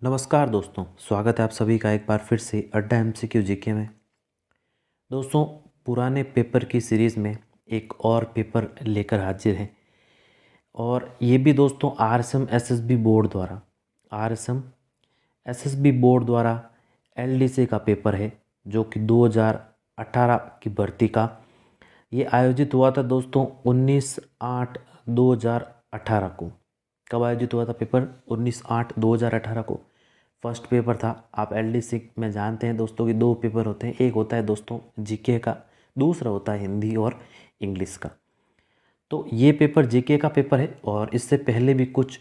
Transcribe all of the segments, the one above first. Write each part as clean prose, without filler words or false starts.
नमस्कार दोस्तों, स्वागत है आप सभी का एक बार फिर से अड्डा एमसीक्यू जीके में। दोस्तों, पुराने पेपर की सीरीज़ में एक और पेपर लेकर हाजिर हैं और ये भी दोस्तों आरएसएम एसएसबी बोर्ड द्वारा एलडीसी का पेपर है, जो कि 2018 की भर्ती का ये आयोजित हुआ था दोस्तों 19/8/2018 को। कब आयोजित हुआ था पेपर? 19/8/2018 को फर्स्ट पेपर था। आप एलडीसी में जानते हैं दोस्तों कि दो पेपर होते हैं, एक होता है दोस्तों जीके का, दूसरा होता है हिंदी और इंग्लिश का। तो ये पेपर जीके का पेपर है और इससे पहले भी कुछ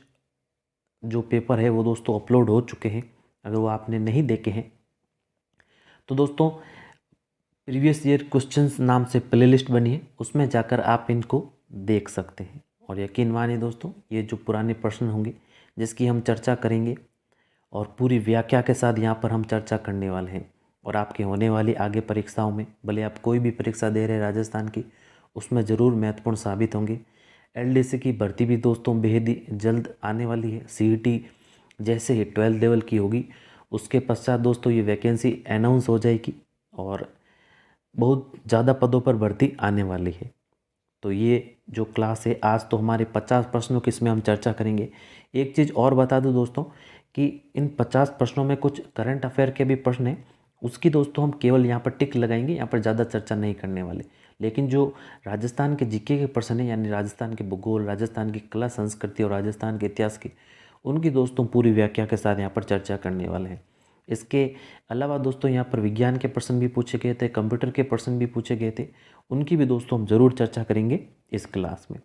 जो पेपर है वो दोस्तों अपलोड हो चुके हैं। अगर वो आपने नहीं देखे हैं तो दोस्तों प्रीवियस ईयर क्वेश्चंस नाम से प्लेलिस्ट बनी है, उसमें जाकर आप इनको देख सकते हैं। और यकीन मानिए दोस्तों, ये जो पुराने प्रश्न होंगे जिसकी हम चर्चा करेंगे और पूरी व्याख्या के साथ यहाँ पर हम चर्चा करने वाले हैं। और आपके होने वाली आगे परीक्षाओं में, भले आप कोई भी परीक्षा दे रहे हैं राजस्थान की, उसमें ज़रूर महत्वपूर्ण साबित होंगे। एलडीसी की भर्ती भी दोस्तों बेहद ही जल्द आने वाली है। सीईटी जैसे ही 12th लेवल की होगी उसके पश्चात दोस्तों ये वैकेंसी अनाउंस हो जाएगी और बहुत ज़्यादा पदों पर भर्ती आने वाली है। तो ये जो क्लास है, आज तो हमारे 50 प्रश्नों की इसमें हम चर्चा करेंगे। एक चीज़ और बता दूं दोस्तों कि इन 50 प्रश्नों में कुछ करंट अफेयर के भी प्रश्न हैं, उसकी दोस्तों हम केवल यहाँ पर टिक लगाएंगे, यहाँ पर ज़्यादा चर्चा नहीं करने वाले। लेकिन जो राजस्थान के जीके के प्रश्न हैं, यानी राजस्थान के भूगोल, राजस्थान की कला संस्कृति और राजस्थान के इतिहास की, उनकी दोस्तों पूरी व्याख्या के साथ यहाँ पर चर्चा करने वाले हैं। इसके अलावा दोस्तों यहाँ पर विज्ञान के प्रश्न भी पूछे गए थे, कंप्यूटर के प्रश्न भी पूछे गए थे, उनकी भी दोस्तों हम ज़रूर चर्चा करेंगे इस क्लास में।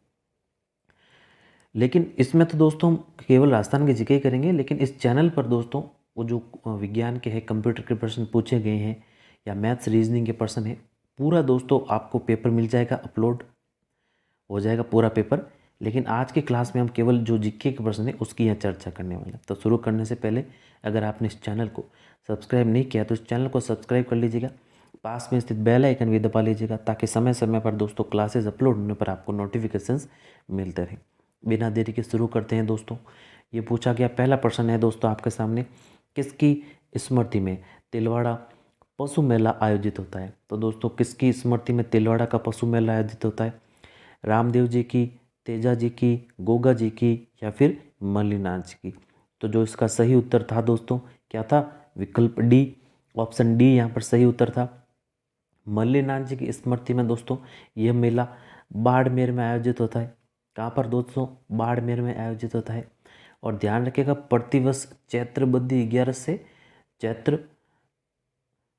लेकिन इसमें तो दोस्तों हम केवल राजस्थान के जीके ही करेंगे, लेकिन इस चैनल पर दोस्तों वो जो विज्ञान के हैं, कंप्यूटर के प्रश्न पूछे गए हैं या मैथ्स रीजनिंग के प्रश्न है, पूरा दोस्तों आपको पेपर मिल जाएगा, अपलोड हो जाएगा पूरा पेपर। लेकिन आज की क्लास में हम केवल जो जीके के प्रश्न है उसकी यहाँ चर्चा करने वाले हैं। तो शुरू करने से पहले अगर आपने इस चैनल को सब्सक्राइब नहीं किया तो इस चैनल को सब्सक्राइब कर लीजिएगा, पास में स्थित बेल आइकन भी दबा लीजिएगा, ताकि समय समय पर दोस्तों क्लासेस अपलोड होने पर आपको नोटिफिकेशंस मिलते रहें। बिना देरी के शुरू करते हैं दोस्तों। ये पूछा गया पहला प्रश्न है दोस्तों आपके सामने, किसकी स्मृति में तिलवाड़ा पशु मेला आयोजित होता है? तो दोस्तों किसकी स्मृति में तिलवाड़ा का पशु मेला आयोजित होता है? रामदेव जी की, तेजा जी की, गोगा जी की या फिर मल्लीनाथ जी की? तो जो इसका सही उत्तर था दोस्तों, क्या था? विकल्प डी, ऑप्शन डी यहाँ पर सही उत्तर था। मल्लीनाथ जी की स्मृति में दोस्तों यह मेला बाड़मेर में आयोजित होता है। कहाँ पर दोस्तों? बाड़मेर में आयोजित होता है। और ध्यान रखिएगा, प्रतिवर्ष चैत्र बद्धी 11 से चैत्र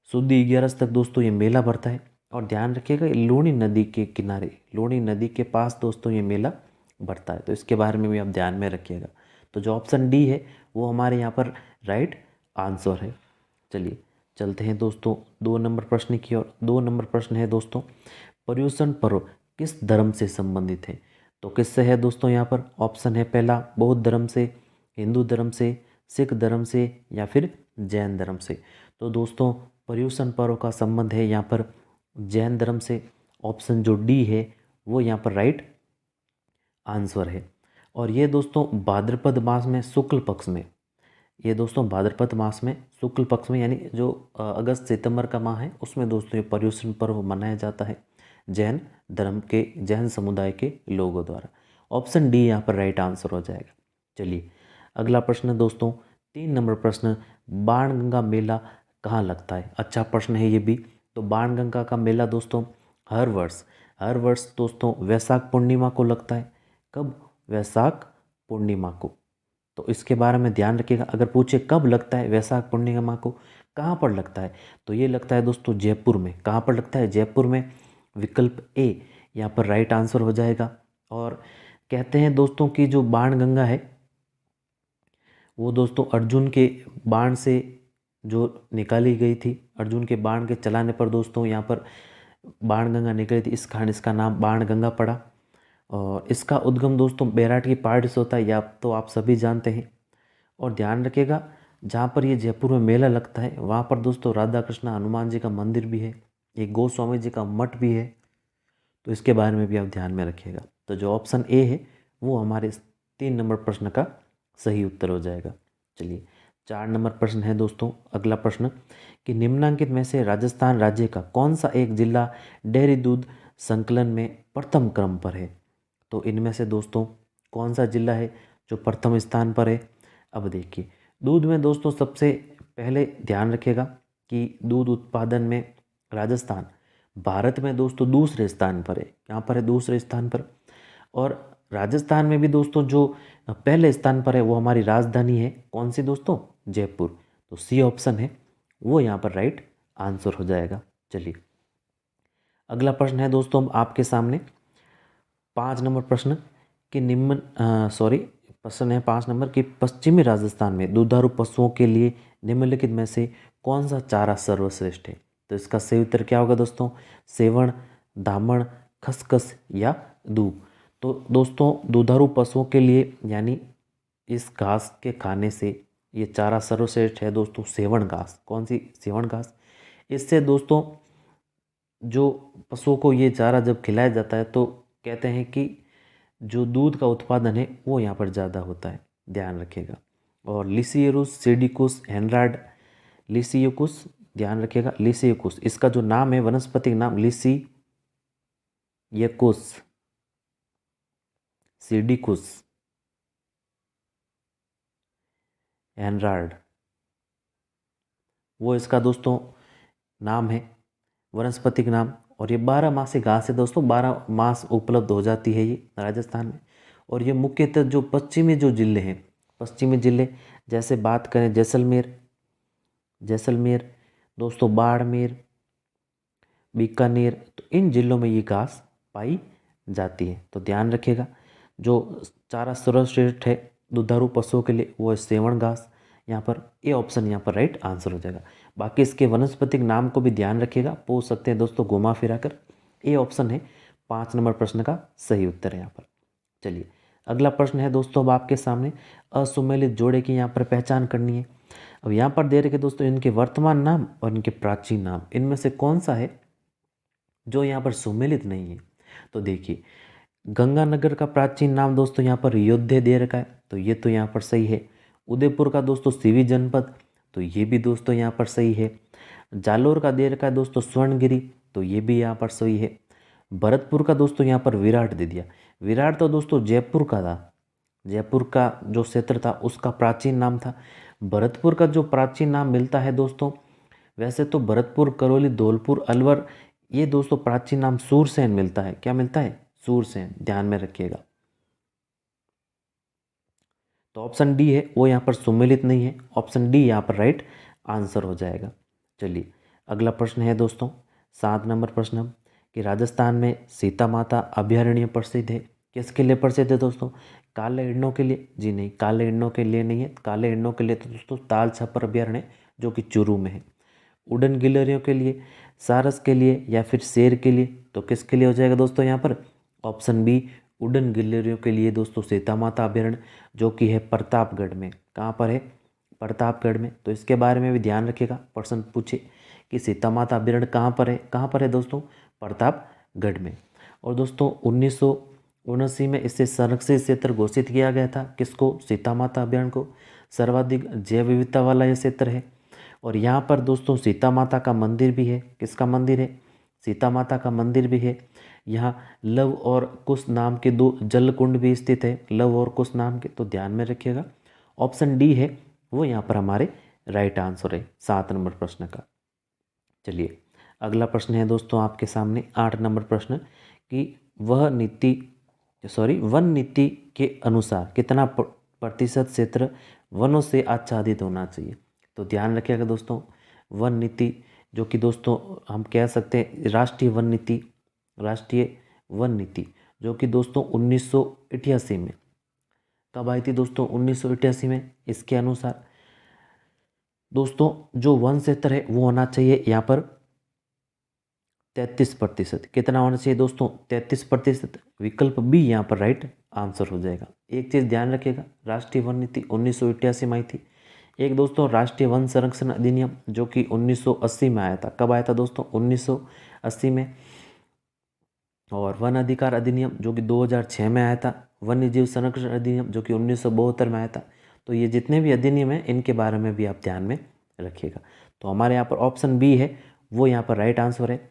सुदी 11 तक दोस्तों ये मेला भरता है। और ध्यान रखिएगा, लूणी नदी के किनारे, लूणी नदी के पास दोस्तों ये मेला भरता है, तो इसके बारे में भी आप ध्यान में रखिएगा। तो जो ऑप्शन डी है वो हमारे यहाँ पर राइट आंसर है। चलिए चलते हैं दोस्तों 2 नंबर प्रश्न की ओर। 2 नंबर प्रश्न है दोस्तों, पर्युषण पर्व किस धर्म से संबंधित है? तो किससे है दोस्तों? यहाँ पर ऑप्शन है पहला बौद्ध धर्म से, हिंदू धर्म से, सिख धर्म से या फिर जैन धर्म से। तो दोस्तों पर्युषण पर्व का संबंध है यहाँ पर जैन धर्म से। ऑप्शन जो डी है वो यहाँ पर राइट आंसर है। और ये दोस्तों भाद्रपद मास में शुक्ल पक्ष में, ये दोस्तों भाद्रपद मास में शुक्ल पक्ष में, यानी जो अगस्त सितंबर का माह है उसमें दोस्तों ये पर्युषण पर्व मनाया जाता है जैन धर्म के, जैन समुदाय के लोगों द्वारा। ऑप्शन डी यहाँ पर राइट आंसर हो जाएगा। चलिए अगला प्रश्न दोस्तों, 3 नंबर प्रश्न, बाणगंगा मेला कहाँ लगता है? अच्छा प्रश्न है ये भी। तो बाणगंगा का मेला दोस्तों हर वर्ष दोस्तों वैशाख पूर्णिमा को लगता है। कब? वैशाख पूर्णिमा को। तो इसके बारे में ध्यान रखिएगा। अगर पूछे कब लगता है वैशाख पूर्णिमा को, कहाँ पर लगता है, तो ये लगता है दोस्तों जयपुर में। कहाँ पर लगता है? जयपुर में। विकल्प ए यहाँ पर राइट आंसर हो जाएगा। और कहते हैं दोस्तों कि जो बाणगंगा है वो दोस्तों अर्जुन के बाण से जो निकाली गई थी, अर्जुन के बाण के चलाने पर दोस्तों यहाँ पर बाणगंगा निकली थी, इस कारण इसका नाम बाणगंगा पड़ा। और इसका उद्गम दोस्तों बैराट की पहाड़ी से होता है, या तो आप सभी जानते हैं। और ध्यान रखिएगा, जहाँ पर ये जयपुर में मेला लगता है वहाँ पर दोस्तों राधा कृष्ण हनुमान जी का मंदिर भी है, एक गोस्वामी जी का मठ भी है। तो इसके बारे में भी आप ध्यान में रखिएगा। तो जो ऑप्शन ए है वो हमारे इस 3 नंबर प्रश्न का सही उत्तर हो जाएगा। चलिए 4 नंबर प्रश्न है दोस्तों, अगला प्रश्न कि निम्नांकित में से राजस्थान राज्य का कौन सा एक जिला डेयरी दूध संकलन में प्रथम क्रम पर है। तो इनमें से दोस्तों कौन सा जिला है जो प्रथम स्थान पर है। अब देखिए, दूध में दोस्तों सबसे पहले ध्यान रखिएगा कि दूध उत्पादन में राजस्थान भारत में दोस्तों दूसरे स्थान पर है। यहाँ पर है दूसरे स्थान पर। और राजस्थान में भी दोस्तों जो पहले स्थान पर है वो हमारी राजधानी है, कौन सी दोस्तों, जयपुर। तो सी ऑप्शन है वो यहाँ पर राइट आंसर हो जाएगा। चलिए अगला प्रश्न है दोस्तों आपके सामने 5 नंबर प्रश्न कि प्रश्न है 5 नंबर कि पश्चिमी राजस्थान में दुधारू पशुओं के लिए निम्नलिखित में से कौन सा चारा सर्वश्रेष्ठ है। तो इसका सही उत्तर क्या होगा दोस्तों, सेवण, दामण, खसखस या दूब। तो दोस्तों दुधारू पशुओं के लिए यानी इस घास के खाने से ये चारा सर्वश्रेष्ठ है दोस्तों, सेवण घास। कौन सी, सेवण घास। इससे दोस्तों जो पशुओं को ये चारा जब खिलाया जाता है तो कहते हैं कि जो दूध का उत्पादन है वो यहाँ पर ज़्यादा होता है, ध्यान रखिएगा। और लिसियरुस, सिडिकुस, हेनराड, लिसियुकुस, ध्यान रखिएगा लिसियुकुस, इसका जो नाम है वनस्पतिक नाम लिसियकुस, सिडिकुस, हेनराड, वो इसका दोस्तों नाम है, वनस्पतिक नाम। और ये 12 मासी घास है दोस्तों, 12 मास उपलब्ध हो जाती है ये राजस्थान में। और ये मुख्यतः जो पश्चिमी जो जिले हैं, पश्चिमी जिले जैसे बात करें जैसलमेर दोस्तों, बाड़मेर, बीकानेर, तो इन जिलों में ये घास पाई जाती है। तो ध्यान रखिएगा जो चारा सर्वश्रेष्ठ है दुधारू पशुओं के लिए वो है सेवण घास। यहाँ पर ए ऑप्शन यहाँ पर राइट आंसर हो जाएगा। बाकी इसके वनस्पतिक नाम को भी ध्यान रखिएगा, पूछ सकते हैं दोस्तों घुमा फिरा कर। ए ऑप्शन है 5 नंबर प्रश्न का सही उत्तर है यहाँ पर। चलिए अगला प्रश्न है दोस्तों अब आपके सामने, असुमेलित जोड़े की यहाँ पर पहचान करनी है। अब यहाँ पर दे रखे दोस्तों इनके वर्तमान नाम और इनके प्राचीन नाम, इनमें से कौन सा है जो यहाँ पर सुमेलित नहीं है। तो देखिए गंगानगर का प्राचीन नाम दोस्तों यहाँ पर योध्या दे रखा है, तो ये तो यहाँ पर सही है। उदयपुर का दोस्तों सिवी जनपद, तो ये भी दोस्तों यहाँ पर सही है। जालोर का दे रखा है दोस्तों स्वर्णगिरी, तो ये भी यहाँ पर सही है। भरतपुर का दोस्तों यहाँ पर विराट दे दिया। विराट तो दोस्तों जयपुर का था, जयपुर का जो क्षेत्र था उसका प्राचीन नाम था। भरतपुर का जो प्राचीन नाम मिलता है दोस्तों, वैसे तो भरतपुर, करौली, धौलपुर, अलवर, ये दोस्तों प्राचीन नाम सूरसेन मिलता है। क्या मिलता है, सूरसेन, ध्यान में रखिएगा। तो ऑप्शन डी है वो यहाँ पर सुमेलित नहीं है, ऑप्शन डी यहाँ पर राइट आंसर हो जाएगा। चलिए अगला प्रश्न है दोस्तों 7 नंबर प्रश्न कि राजस्थान में सीता माता अभयारण्य प्रसिद्ध है, किसके लिए प्रसिद्ध है दोस्तों, काले हिरणों के लिए। जी नहीं, काले हिरणों के लिए नहीं है, काले हिरणों के लिए तो दोस्तों ताल छपर अभयारण्य जो कि चूरू में है। उड़न गिलहरियों के लिए, सारस के लिए या फिर शेर के लिए, तो किसके लिए हो जाएगा दोस्तों यहाँ पर, ऑप्शन बी उड़न गिलहरियों के लिए दोस्तों सीता माता अभयारण्य जो कि है प्रतापगढ़ में। कहाँ पर है, प्रतापगढ़ में। तो इसके बारे में भी ध्यान रखिएगा, प्रश्न पूछे कि सीता माता अभयारण्य कहाँ पर है दोस्तों, प्रतापगढ़ में। और दोस्तों 1979 में इसे संरक्षित क्षेत्र घोषित किया गया था, किसको, सीता माता अभयारण्य को। सर्वाधिक जैव विविधता वाला यह क्षेत्र है। और यहाँ पर दोस्तों सीता माता का मंदिर भी है, किसका मंदिर है, सीता माता का मंदिर भी है। यहाँ लव और कुश नाम के 2 जल कुंड भी स्थित है, लव और कुश नाम के, तो ध्यान में रखिएगा ऑप्शन डी है वो यहाँ पर हमारे राइट आंसर है 7 नंबर प्रश्न का। चलिए अगला प्रश्न है दोस्तों आपके सामने 8 नंबर प्रश्न कि वन नीति के अनुसार कितना प्रतिशत क्षेत्र वनों से आच्छादित होना चाहिए। तो ध्यान रखिएगा दोस्तों, वन नीति जो कि दोस्तों हम कह सकते हैं राष्ट्रीय वन नीति जो कि दोस्तों 1988 में कब आई थी दोस्तों, 1988 में। इसके अनुसार दोस्तों जो वन क्षेत्र है वो होना चाहिए यहाँ पर 33%। कितना होना चाहिए दोस्तों, 33%। विकल्प बी यहाँ पर राइट आंसर हो जाएगा। एक चीज़ ध्यान रखिएगा, राष्ट्रीय वन नीति 1988 में आई थी। एक दोस्तों राष्ट्रीय वन संरक्षण अधिनियम जो कि 1980 में आया था। कब आया था दोस्तों, 1980 में। और वन अधिकार अधिनियम जो कि 2006 में आया था। वन्य जीव संरक्षण अधिनियम जो कि 1972 में आया था। तो ये जितने भी अधिनियम हैं इनके बारे में भी आप ध्यान में रखिएगा। तो हमारे यहाँ पर ऑप्शन बी है वो यहाँ पर राइट आंसर है।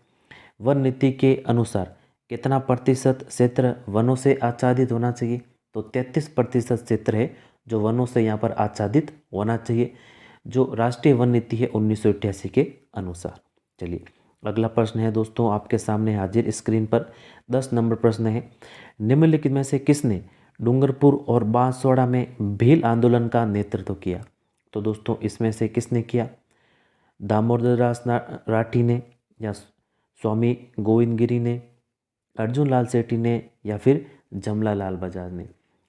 वन नीति के अनुसार कितना प्रतिशत क्षेत्र वनों से आच्छादित होना चाहिए? तो 33% क्षेत्र है जो वनों से यहाँ पर आच्छादित होना चाहिए, जो राष्ट्रीय वन नीति है 1988 के अनुसार। चलिए अगला प्रश्न है दोस्तों आपके सामने हाजिर स्क्रीन पर। 10 नंबर प्रश्न है, निम्नलिखित में से किसने डूंगरपुर और बांसवाड़ा में भील आंदोलन का नेतृत्व किया? तो दोस्तों इसमें से किसने किया? दामोदर दास राठी ने, या स्वामी गोविंद गिरी ने, अर्जुन लाल सेठी ने, या फिर जमला लाल बजाज ने?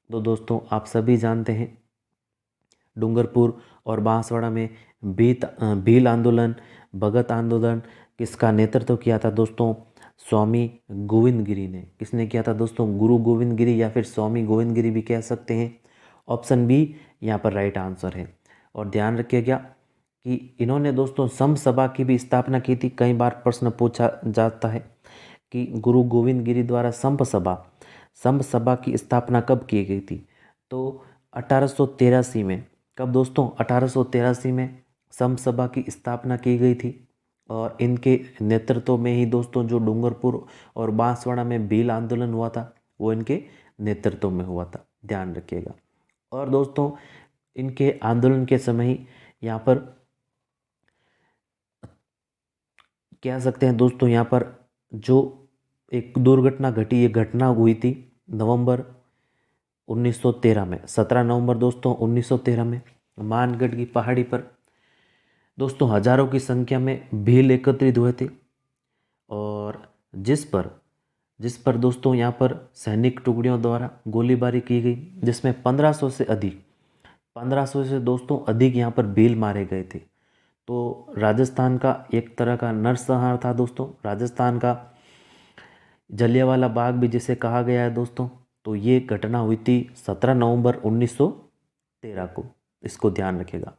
तो दोस्तों आप सभी जानते हैं डूंगरपुर और बांसवाड़ा में भील आंदोलन, भगत आंदोलन किसका नेतृत्व किया था दोस्तों? स्वामी गोविंद गिरी ने। किसने किया था दोस्तों? गुरु गोविंद गिरी या फिर स्वामी गोविंद गिरी भी कह सकते हैं। ऑप्शन बी यहाँ पर राइट आंसर है। और ध्यान रखिएगा कि इन्होंने दोस्तों संघ सभा की भी स्थापना की थी। कई बार प्रश्न पूछा जाता है कि गुरु गोविंद गिरी द्वारा संघ सभा की स्थापना कब की गई थी? तो 1883 में। कब दोस्तों? 1883 में संघ सभा की स्थापना की गई थी। और इनके नेतृत्व में ही दोस्तों जो डूंगरपुर और बांसवाड़ा में भील आंदोलन हुआ था वो इनके नेतृत्व में हुआ था, ध्यान रखिएगा। और दोस्तों इनके आंदोलन के समय ही यहाँ पर कह सकते हैं दोस्तों, यहाँ पर जो एक दुर्घटना घटी, ये घटना हुई थी नवंबर 1913 में, 17 नवंबर दोस्तों 1913 में मानगढ़ की पहाड़ी पर दोस्तों हजारों की संख्या में भील एकत्रित हुए थे। और जिस पर दोस्तों यहाँ पर सैनिक टुकड़ियों द्वारा गोलीबारी की गई, जिसमें 1500 से दोस्तों अधिक यहाँ पर भील मारे गए थे। तो राजस्थान का एक तरह का नरसंहार था दोस्तों, राजस्थान का जलियांवाला बाग भी जिसे कहा गया है दोस्तों। तो ये घटना हुई थी 17 नवंबर 1913 को, इसको ध्यान रखिएगा।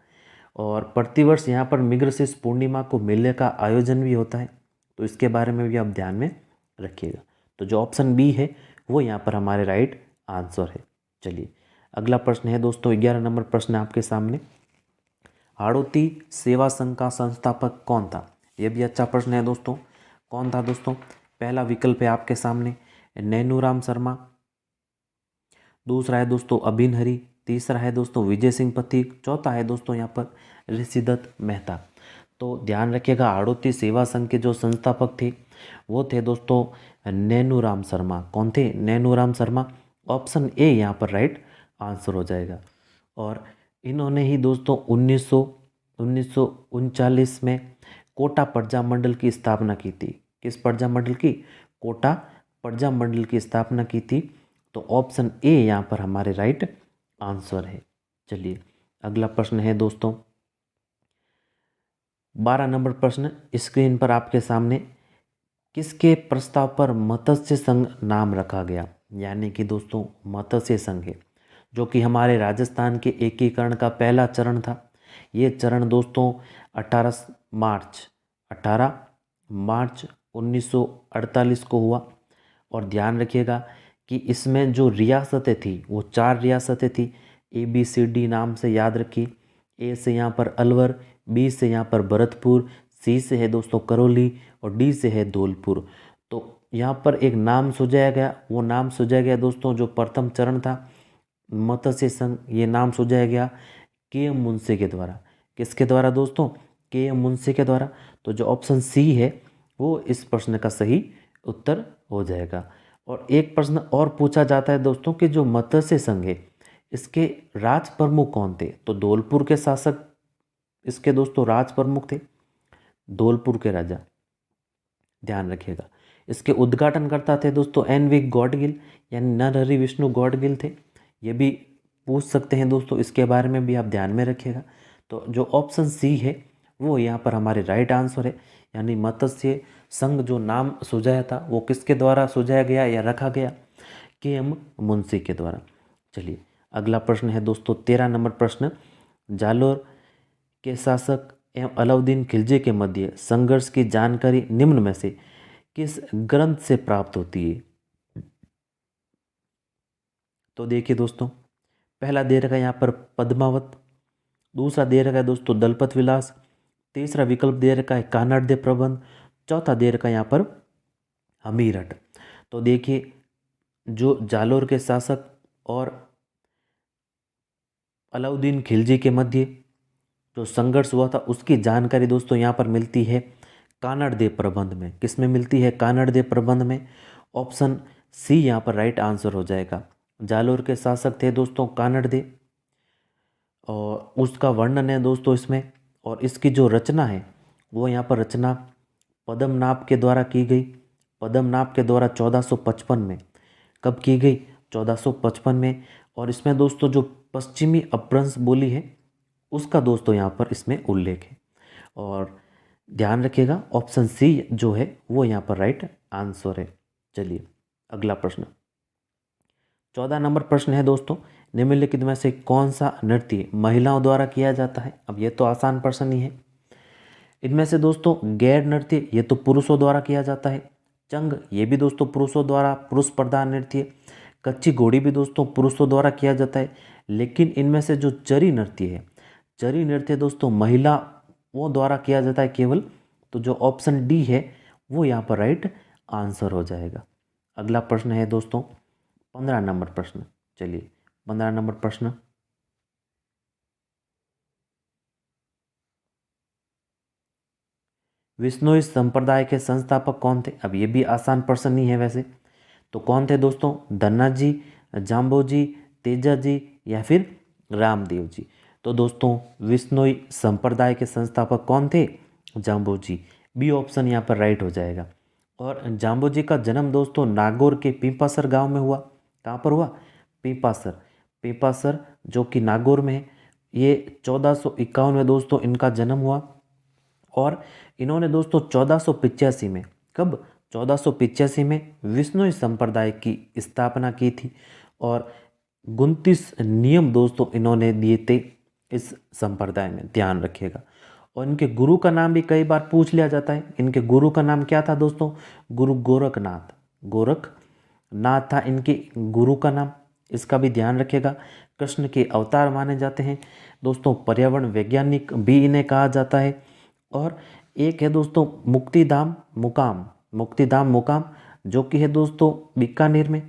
और प्रतिवर्ष यहाँ पर मृगशीर्ष पूर्णिमा को मेले का आयोजन भी होता है, तो इसके बारे में भी आप ध्यान में रखिएगा। तो जो ऑप्शन बी है वो यहाँ पर हमारे राइट आंसर है। चलिए अगला प्रश्न है दोस्तों, 11 नंबर प्रश्न है आपके सामने। हाड़ौती सेवा संघ का संस्थापक कौन था? ये भी अच्छा प्रश्न है दोस्तों। कौन था दोस्तों? पहला विकल्प है आपके सामने नैनूराम शर्मा, दूसरा है दोस्तों अभिन हरी, तीसरा है दोस्तों विजय सिंह पथिक, चौथा है दोस्तों यहाँ पर ऋषिदत्त मेहता। तो ध्यान रखिएगा हाड़ौती सेवा संघ के जो संस्थापक थे वो थे दोस्तों नैनूराम शर्मा। कौन थे? नैनूराम शर्मा। ऑप्शन ए यहाँ पर राइट आंसर हो जाएगा। और इन्होंने ही दोस्तों 1939 में कोटा प्रजा मंडल की स्थापना की थी। किस प्रजा मंडल की? कोटा प्रजा मंडल की स्थापना की थी। तो ऑप्शन ए यहाँ पर हमारे राइट आंसर है। चलिए अगला प्रश्न है दोस्तों 12 नंबर प्रश्न स्क्रीन पर आपके सामने। किसके प्रस्ताव पर मत्स्य संघ नाम रखा गया? यानी कि दोस्तों मत्स्य संघ है जो कि हमारे राजस्थान के एकीकरण का पहला चरण था। ये चरण दोस्तों 18 मार्च 1948 को हुआ। और ध्यान रखिएगा कि इसमें जो रियासतें थी वो 4 रियासतें थी। ABCD नाम से याद रखिए। ए से यहाँ पर अलवर, बी से यहाँ पर भरतपुर, सी से है दोस्तों करौली और डी से है धौलपुर। तो यहाँ पर एक नाम सुझाया गया, वो नाम सुझाया गया दोस्तों जो प्रथम चरण था मत्स्य संघ, ये नाम सुझाया गया KM मुंशी के द्वारा। किसके द्वारा दोस्तों? KM मुंशी के द्वारा। तो जो ऑप्शन सी है वो इस प्रश्न का सही उत्तर हो जाएगा। और एक प्रश्न और पूछा जाता है दोस्तों कि जो मत्स्य संघ है इसके राज प्रमुख कौन थे? तो धौलपुर के शासक इसके दोस्तों राज प्रमुख थे, धौलपुर के राजा, ध्यान रखिएगा। इसके उद्घाटनकर्ता थे दोस्तों NV गौडगिल, यानी नरहरि विष्णु गौडगिल थे। ये भी पूछ सकते हैं दोस्तों, इसके बारे में भी आप ध्यान में रखिएगा। तो जो ऑप्शन सी है वो यहाँ पर हमारे राइट आंसर है। यानी मत्स्य संघ जो नाम सुझाया था वो किसके द्वारा सुझाया गया या रखा गया? KM मुंशी के द्वारा। चलिए अगला प्रश्न है दोस्तों 13 नंबर प्रश्न। जालोर के शासक एवं अलाउद्दीन खिलजी के मध्य संघर्ष की जानकारी निम्न में से किस ग्रंथ से प्राप्त होती है? तो देखिए दोस्तों पहला दे रखा है यहाँ पर पद्मावत, दूसरा दे रखा है दोस्तों दलपत विलास, तीसरा विकल्प दे रखा है कानड़ दे प्रबंध, चौथा दे रखा है यहाँ पर हमीरठ। तो देखिए जो जालोर के शासक और अलाउद्दीन खिलजी के मध्य जो संघर्ष हुआ था उसकी जानकारी दोस्तों यहाँ पर मिलती है कानड़ देव प्रबंध में। किस में मिलती है? कानड़ देव प्रबंध में। ऑप्शन सी यहाँ पर राइट आंसर हो जाएगा। जालोर के शासक थे दोस्तों कानड़ देव, और उसका वर्णन है दोस्तों इसमें, और इसकी जो रचना है वो यहाँ पर रचना पद्मनाभ के द्वारा की गई। पद्मनाभ के द्वारा 1455 में। कब की गई? 1455 में। और इसमें दोस्तों जो पश्चिमी अपभ्रंश बोली है उसका दोस्तों यहाँ पर इसमें उल्लेख है। और ध्यान रखिएगा ऑप्शन सी जो है वो यहाँ पर राइट आंसर है। चलिए अगला प्रश्न, 14 नंबर प्रश्न है दोस्तों, निम्नलिखित में से कौन सा नृत्य महिलाओं द्वारा किया जाता है? अब ये तो आसान प्रश्न ही है। इनमें से दोस्तों गैर नृत्य ये तो पुरुषों द्वारा किया जाता है, चंग ये भी दोस्तों पुरुषों द्वारा पुरुष प्रधान नृत्य, कच्ची घोड़ी भी दोस्तों पुरुषों द्वारा किया जाता है। लेकिन इनमें से जो चरी नृत्य है, चरी नृत्य दोस्तों महिलाओं द्वारा किया जाता है केवल। तो जो ऑप्शन डी है वो यहाँ पर राइट आंसर हो जाएगा। अगला प्रश्न है दोस्तों 15 नंबर प्रश्न। चलिए 15 नंबर प्रश्न, विश्नोई संप्रदाय के संस्थापक कौन थे? अब ये भी आसान प्रश्न नहीं है वैसे। तो कौन थे दोस्तों? धन्ना जी, जाम्बो जी, तेजा जी या फिर रामदेव जी? तो दोस्तों विश्नोई संप्रदाय के संस्थापक कौन थे? जाम्बो जी। बी ऑप्शन यहाँ पर राइट हो जाएगा। और जाम्बो जी का जन्म दोस्तों नागौर के पीपासर गांव में हुआ। कहाँ पर हुआ? पीपासर। पीपासर जो कि नागौर में है। ये 1451 में दोस्तों इनका जन्म हुआ। और इन्होंने दोस्तों 1485 में, कब? 1485 में विश्नोई संप्रदाय की स्थापना की थी। और 29 नियम दोस्तों इन्होंने दिए थे इस संप्रदाय में, ध्यान रखिएगा। और इनके गुरु का नाम भी कई बार पूछ लिया जाता है। इनके गुरु का नाम क्या था दोस्तों? गुरु गोरखनाथ। गोरखनाथ था इनके गुरु का नाम, इसका भी ध्यान रखिएगा। कृष्ण के अवतार माने जाते हैं दोस्तों। पर्यावरण वैज्ञानिक भी इन्हें कहा जाता है। और एक है दोस्तों मुक्तिधाम मुकाम, मुक्तिधाम मुकाम जो कि है दोस्तों बीकानेर में।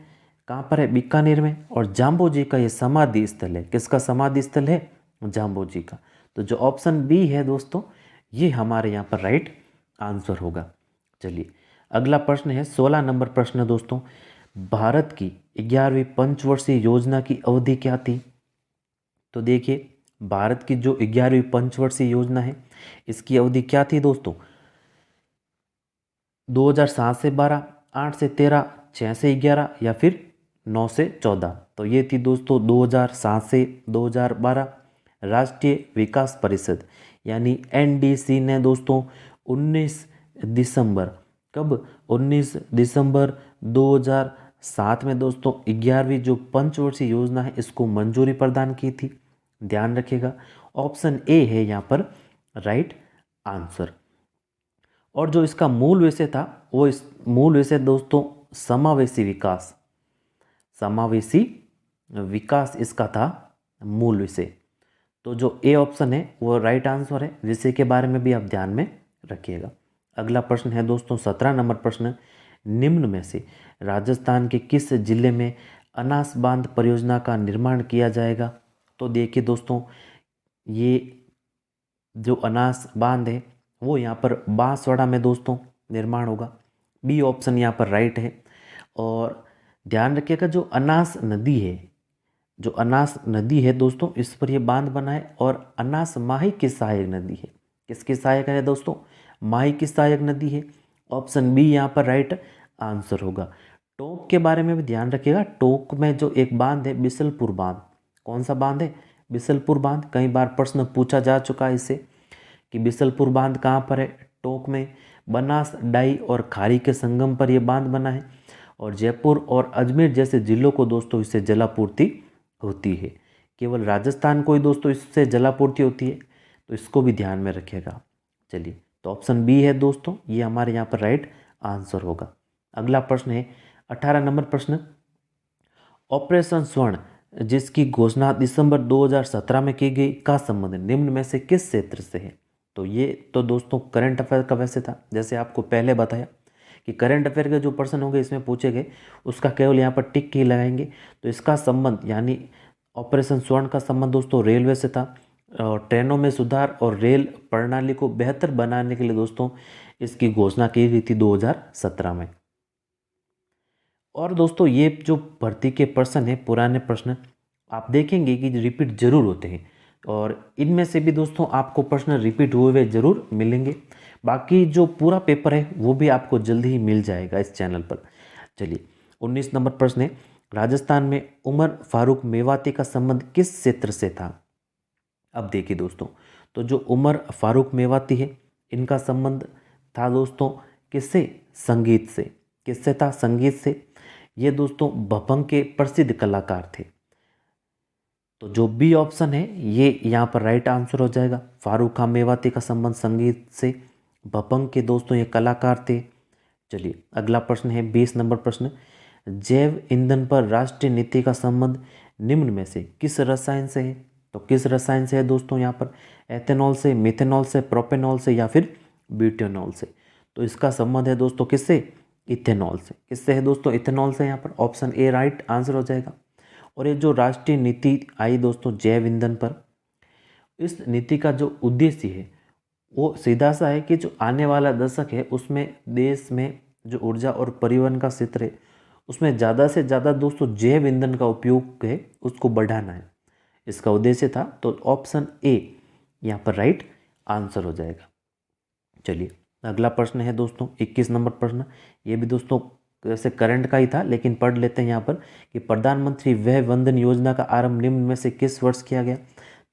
कहाँ पर है? बीकानेर में। और जाम्बो जी का ये समाधि स्थल है। किसका समाधि स्थल है? जाम्बो जी का। तो जो ऑप्शन बी है दोस्तों ये हमारे यहाँ पर राइट आंसर होगा। चलिए अगला प्रश्न है 16 नंबर प्रश्न दोस्तों, भारत की 11वीं पंचवर्षीय योजना की अवधि क्या थी? तो देखिए भारत की जो 11वीं पंचवर्षीय योजना है इसकी अवधि क्या थी दोस्तों? 2007 से 12, 8 से 13, 6 से 11 या फिर 9 से 14? तो ये थी दोस्तों 2007 से 2012। राष्ट्रीय विकास परिषद यानी एनडीसी ने दोस्तों 19 दिसंबर, कब? 19 दिसंबर 2007 में दोस्तों 11वीं जो पंचवर्षीय योजना है इसको मंजूरी प्रदान की थी। ध्यान रखिएगा ऑप्शन ए है यहाँ पर राइट आंसर। और जो इसका मूल विषय था वो इस मूल विषय दोस्तों समावेशी विकास, समावेशी विकास इसका था मूल विषय। तो जो ए ऑप्शन है वो राइट आंसर है। विषय के बारे में भी आप ध्यान में रखिएगा। अगला प्रश्न है दोस्तों 17 नंबर प्रश्न, निम्न में से राजस्थान के किस जिले में अनास बांध परियोजना का निर्माण किया जाएगा? तो देखिए दोस्तों ये जो अनास बांध है वो यहाँ पर बांसवाड़ा में दोस्तों निर्माण होगा। बी ऑप्शन यहाँ पर राइट है। और ध्यान रखिएगा जो अनास नदी है, जो अनास नदी है दोस्तों इस पर ये बांध बना है। और अनास माही की सहायक नदी है। किसकी सहायक है दोस्तों? माही की सहायक नदी है। ऑप्शन बी यहाँ पर राइट आंसर होगा। टोंक के बारे में भी ध्यान रखिएगा। टोंक में जो एक बांध है बिसलपुर बांध, कौन सा बांध है? बिसलपुर बांध। कई बार प्रश्न पूछा जा चुका है इससे कि बिसलपुर बांध कहाँ पर है? टोंक में। बनास, डाई और खारी के संगम पर यह बांध बना है। और जयपुर और अजमेर जैसे जिलों को दोस्तों इससे जलापूर्ति होती है। केवल राजस्थान को ही दोस्तों इससे जलापूर्ति होती है, तो इसको भी ध्यान में रखिएगा। चलिए तो ऑप्शन बी है दोस्तों ये हमारे यहाँ पर राइट आंसर होगा। अगला प्रश्न है 18 नंबर प्रश्न, ऑपरेशन स्वर्ण जिसकी घोषणा दिसंबर 2017 में की गई का संबंध निम्न में से किस क्षेत्र से है? तो ये तो दोस्तों करंट अफेयर का वैसे था, जैसे आपको पहले बताया कि करंट अफेयर के जो प्रश्न होंगे इसमें पूछे गए उसका केवल यहाँ पर टिक ही लगाएंगे। तो इसका संबंध यानी ऑपरेशन स्वर्ण का संबंध दोस्तों रेलवे से था, और ट्रेनों में सुधार और रेल प्रणाली को बेहतर बनाने के लिए दोस्तों इसकी घोषणा की गई थी 2017 में। और दोस्तों ये जो भर्ती के प्रश्न हैं, पुराने प्रश्न, आप देखेंगे कि रिपीट जरूर होते हैं, और इनमें से भी दोस्तों आपको प्रश्न रिपीट हुए हुए जरूर मिलेंगे। बाकी जो पूरा पेपर है वो भी आपको जल्दी ही मिल जाएगा इस चैनल पर। चलिए 19 नंबर प्रश्न है, राजस्थान में उमर फारूक मेवाती का संबंध किस क्षेत्र से था? अब देखिए दोस्तों, तो जो उमर फारूक मेवाती है इनका संबंध था दोस्तों किससे? संगीत से। किससे था? संगीत से। ये दोस्तों भपंग के प्रसिद्ध कलाकार थे। तो जो बी ऑप्शन है ये यहाँ पर राइट आंसर हो जाएगा। फारूक खान मेवाती का संबंध संगीत से, भपंग के दोस्तों ये कलाकार थे। चलिए अगला प्रश्न है 20 नंबर प्रश्न, जैव ईंधन पर राष्ट्रीय नीति का संबंध निम्न में से किस रसायन से है? तो किस रसायन से है दोस्तों? यहाँ पर एथेनॉल से, मिथेनॉल से, प्रोपेनॉल से या फिर ब्यूटेनॉल से? तो इसका संबंध है दोस्तों किससे? इथेनॉल से। किससे है दोस्तों? इथेनॉल से। यहाँ पर ऑप्शन ए राइट आंसर हो जाएगा। और ये जो राष्ट्रीय नीति आई दोस्तों जैव ईंधन पर, इस नीति का जो उद्देश्य है वो सीधा सा है कि जो आने वाला दशक है उसमें देश में जो ऊर्जा और परिवहन का क्षेत्र है उसमें ज़्यादा से ज़्यादा दोस्तों जैव ईंधन का उपयोग है उसको बढ़ाना है, इसका उद्देश्य था। तो ऑप्शन ए यहाँ पर राइट आंसर हो जाएगा। चलिए अगला प्रश्न है दोस्तों 21 नंबर प्रश्न, ये भी दोस्तों वैसे करंट का ही था लेकिन पढ़ लेते हैं यहाँ पर कि प्रधानमंत्री वय वंदन योजना का आरंभ निम्न में से किस वर्ष किया गया?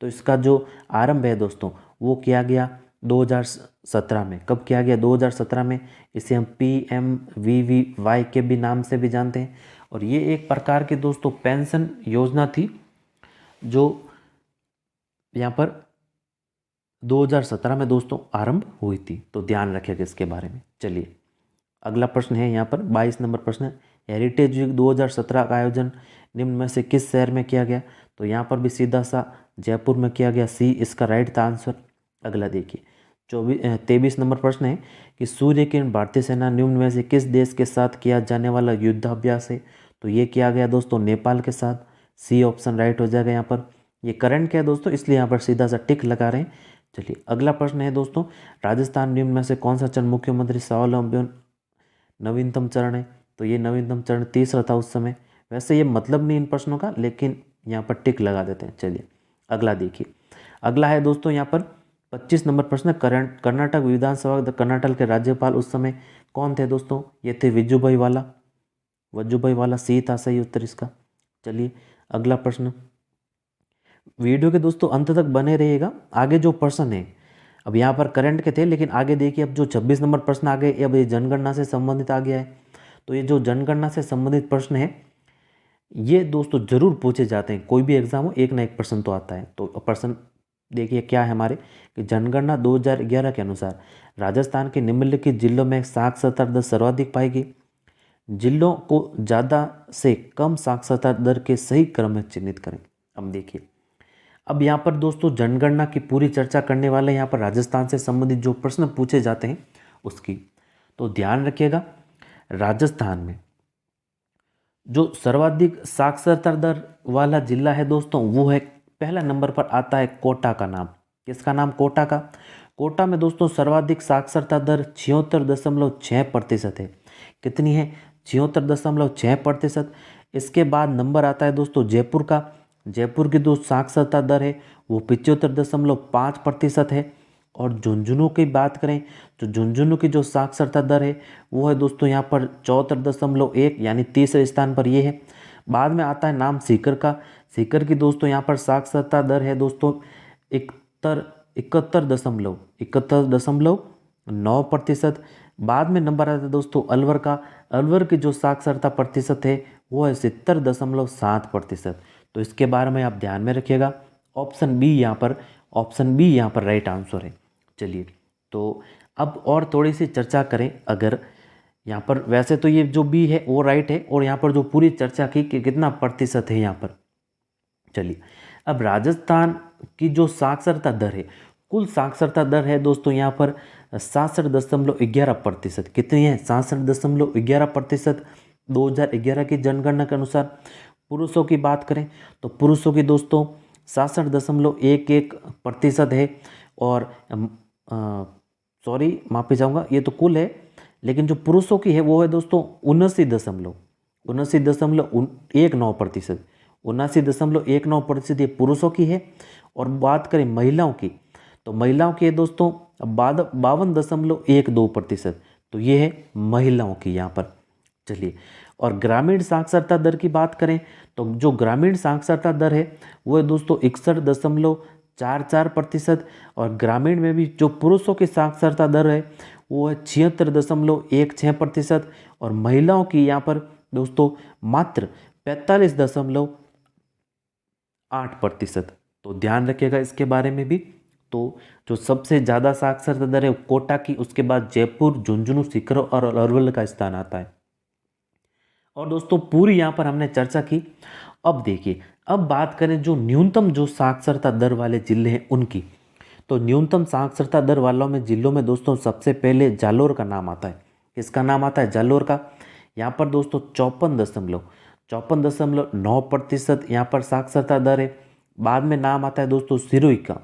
तो इसका जो आरंभ है दोस्तों वो किया गया 2017 में। कब किया गया? 2017 में। इसे हम PMVVY के भी नाम से भी जानते हैं, और ये एक प्रकार की दोस्तों पेंशन योजना थी जो यहाँ पर 2017 में दोस्तों आरंभ हुई थी। तो ध्यान रखिएगा इसके बारे में। चलिए अगला प्रश्न है यहाँ पर 22 नंबर प्रश्न, हेरिटेज वीक 2017 का आयोजन निम्न में से किस शहर में किया गया? तो यहाँ पर भी सीधा सा जयपुर में किया गया, सी इसका राइट था आंसर। अगला देखिए 23 नंबर प्रश्न है कि सूर्य किरण भारतीय सेना निम्न में से किस देश के साथ किया जाने वाला युद्धाभ्यास है? तो ये किया गया दोस्तों नेपाल के साथ, सी ऑप्शन राइट हो जाएगा। यहाँ पर ये करंट क्या है दोस्तों, इसलिए यहाँ पर सीधा सा टिक लगा रहे हैं। चलिए अगला प्रश्न है दोस्तों, राजस्थान निम्न में से कौन सा चरण मुख्यमंत्री स्वावलंबन नवीनतम चरण है? तो ये नवीनतम चरण तीसरा था उस समय। वैसे ये मतलब नहीं इन प्रश्नों का, लेकिन यहाँ पर टिक लगा देते हैं। चलिए अगला देखिए, अगला है दोस्तों यहाँ पर 25 नंबर प्रश्न, कर्नाटक विधानसभा कर्नाटक के राज्यपाल उस समय कौन थे दोस्तों? ये थे वजुभाई वाला। वजुभाई वाला सी था सही उत्तर इसका। चलिए अगला प्रश्न, वीडियो के दोस्तों अंत तक बने रहिएगा। आगे जो प्रश्न है अब यहाँ पर करंट के थे, लेकिन आगे देखिए अब जो 26 नंबर प्रश्न आ गए, अब ये जनगणना से संबंधित आ गया है। तो ये जो जनगणना से संबंधित प्रश्न है ये दोस्तों जरूर पूछे जाते हैं, कोई भी एग्जाम हो एक ना एक प्रश्न तो आता है। तो प्रश्न देखिए क्या है हमारे कि जनगणना 2011 के अनुसार राजस्थान के निम्नलिखित जिलों में साक्षरता दर सर्वाधिक पाई गई। जिलों को ज़्यादा से कम साक्षरता दर के सही क्रम में चिन्हित करें। अब देखिए अब यहाँ पर दोस्तों जनगणना की पूरी चर्चा करने वाले यहाँ पर राजस्थान से संबंधित जो प्रश्न पूछे जाते हैं उसकी। तो ध्यान रखिएगा, राजस्थान में जो सर्वाधिक साक्षरता दर वाला जिला है दोस्तों वो है, पहला नंबर पर आता है कोटा का नाम। किसका नाम? कोटा का। कोटा में दोस्तों सर्वाधिक साक्षरता दर 76.6% है। कितनी है? 76.6%। इसके बाद नंबर आता है दोस्तों जयपुर का। जयपुर की जो साक्षरता दर है वो 75.5% है। और झुंझुनू की बात करें तो झुंझुनू की जो साक्षरता दर है वो है दोस्तों यहाँ पर 74.1, यानी तीसरे स्थान पर ये है। बाद में आता है नाम सीकर का। सीकर की दोस्तों यहाँ पर साक्षरता दर है दोस्तों 71.9%। बाद में नंबर आता है दोस्तों अलवर का। अलवर की जो साक्षरता प्रतिशत है वो है 70.7%। तो इसके बारे में आप ध्यान में रखिएगा। ऑप्शन बी यहाँ पर राइट आंसर है। चलिए तो अब और थोड़ी सी चर्चा करें। अगर यहाँ पर वैसे तो ये जो बी है वो राइट है, और यहाँ पर जो पूरी चर्चा की कि कितना प्रतिशत है यहाँ पर, चलिए, अब राजस्थान की जो साक्षरता दर है, कुल साक्षरता दर है दोस्तों यहाँ पर 66.11%। कितनी है? 66.11%। 2011 की जनगणना के अनुसार पुरुषों की बात करें तो पुरुषों की दोस्तों 66.11% है। और सॉरी माफी चाहूँगा, ये तो कुल है, लेकिन जो पुरुषों की है वो है दोस्तों 79.19% 79.19% ये पुरुषों की है। और बात करें महिलाओं की तो महिलाओं की है दोस्तों 52.12%। तो ये है महिलाओं की यहाँ पर। चलिए, और ग्रामीण साक्षरता दर की बात करें तो जो ग्रामीण साक्षरता दर है वो है दोस्तों 61.44%। और ग्रामीण में भी जो पुरुषों की साक्षरता दर है वो है 76.16%। और महिलाओं की यहाँ पर दोस्तों मात्र 45.8%। तो ध्यान रखिएगा इसके बारे में भी। तो जो सबसे ज़्यादा साक्षरता दर है कोटा की, उसके बाद जयपुर, झुंझुनू, सीकर और अरवल का स्थान आता है। और दोस्तों पूरी यहाँ पर हमने चर्चा की। अब देखिए, अब बात करें जो न्यूनतम जो साक्षरता दर वाले जिले हैं उनकी, तो न्यूनतम साक्षरता दर वालों में जिलों में दोस्तों सबसे पहले जालोर का नाम आता है। किसका नाम आता है? जालोर का। यहाँ पर दोस्तों 54.9% यहाँ पर साक्षरता दर है। बाद में नाम आता है दोस्तों सिरोही का।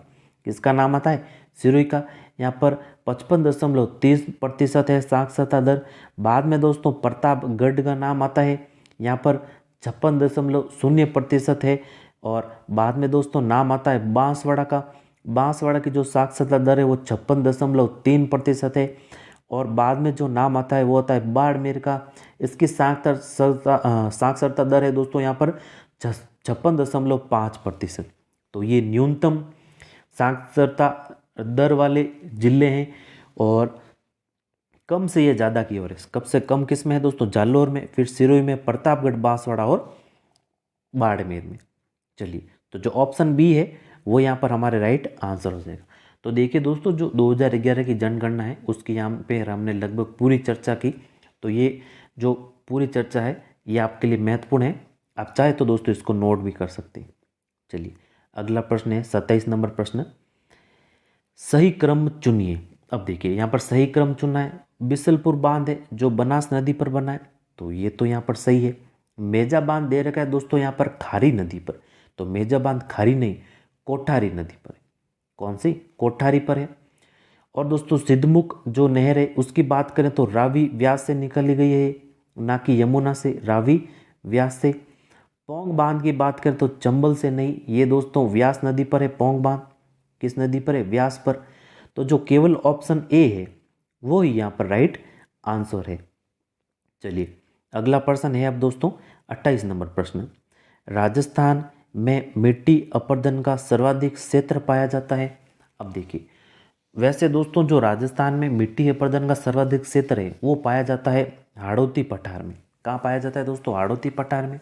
किसका नाम आता है? सिरोही का। यहाँ पर 55.30% है साक्षरता दर। बाद में दोस्तों प्रतापगढ़ का नाम आता है, यहाँ पर 56.0% है। और बाद में दोस्तों नाम आता है बांसवाड़ा का। बांसवाड़ा की जो साक्षरता दर है वो 56.3% है। और बाद में जो नाम आता है वो होता है बाड़मेर का। इसकी साक्षरता दर है दोस्तों यहाँ पर 56.5%। तो ये न्यूनतम साक्षरता दर वाले जिले हैं। और कम से ये ज़्यादा की ओर है। कब से कम किस में है दोस्तों? जालोर में, फिर सिरोही में, प्रतापगढ़, बांसवाड़ा और बाड़मेर में। चलिए, तो जो ऑप्शन बी है वो यहाँ पर हमारे राइट आंसर हो जाएगा। तो देखिए दोस्तों, जो 2011 की जनगणना है उसकी यहाँ पे हमने लगभग पूरी चर्चा की। तो ये जो पूरी चर्चा है ये आपके लिए महत्वपूर्ण है। आप चाहे तो दोस्तों इसको नोट भी कर सकते हैं। चलिए, अगला प्रश्न है 27 नंबर प्रश्न। सही क्रम चुनिए। अब देखिए, यहाँ पर सही क्रम चुनना है। बिसलपुर बांध है जो बनास नदी पर बना है, तो ये तो यहाँ पर सही है। मेजा बांध दे रखा है दोस्तों यहाँ पर खारी नदी पर, तो मेजा बांध खारी नहीं, कोठारी नदी पर है। कौन सी? कोठारी पर है। और दोस्तों सिद्धमुख जो नहर है उसकी बात करें तो रावी व्यास से निकली गई है, ना कि यमुना से, रावी व्यास से। पौंग बांध की बात करें तो चंबल से नहीं, ये दोस्तों व्यास नदी पर है पौंग बांध। किस नदी पर है? व्यास पर। तो जो केवल ऑप्शन ए है वो ही यहाँ पर राइट आंसर है। चलिए, अगला प्रश्न है अब दोस्तों 28 नंबर प्रश्न। राजस्थान में मिट्टी अपरदन का सर्वाधिक क्षेत्र पाया जाता है। अब देखिए, वैसे दोस्तों जो राजस्थान में मिट्टी अपरदन का सर्वाधिक क्षेत्र है वो पाया जाता है हाड़ौती पठार में। कहाँ पाया जाता है दोस्तों? हाड़ौती पठार में।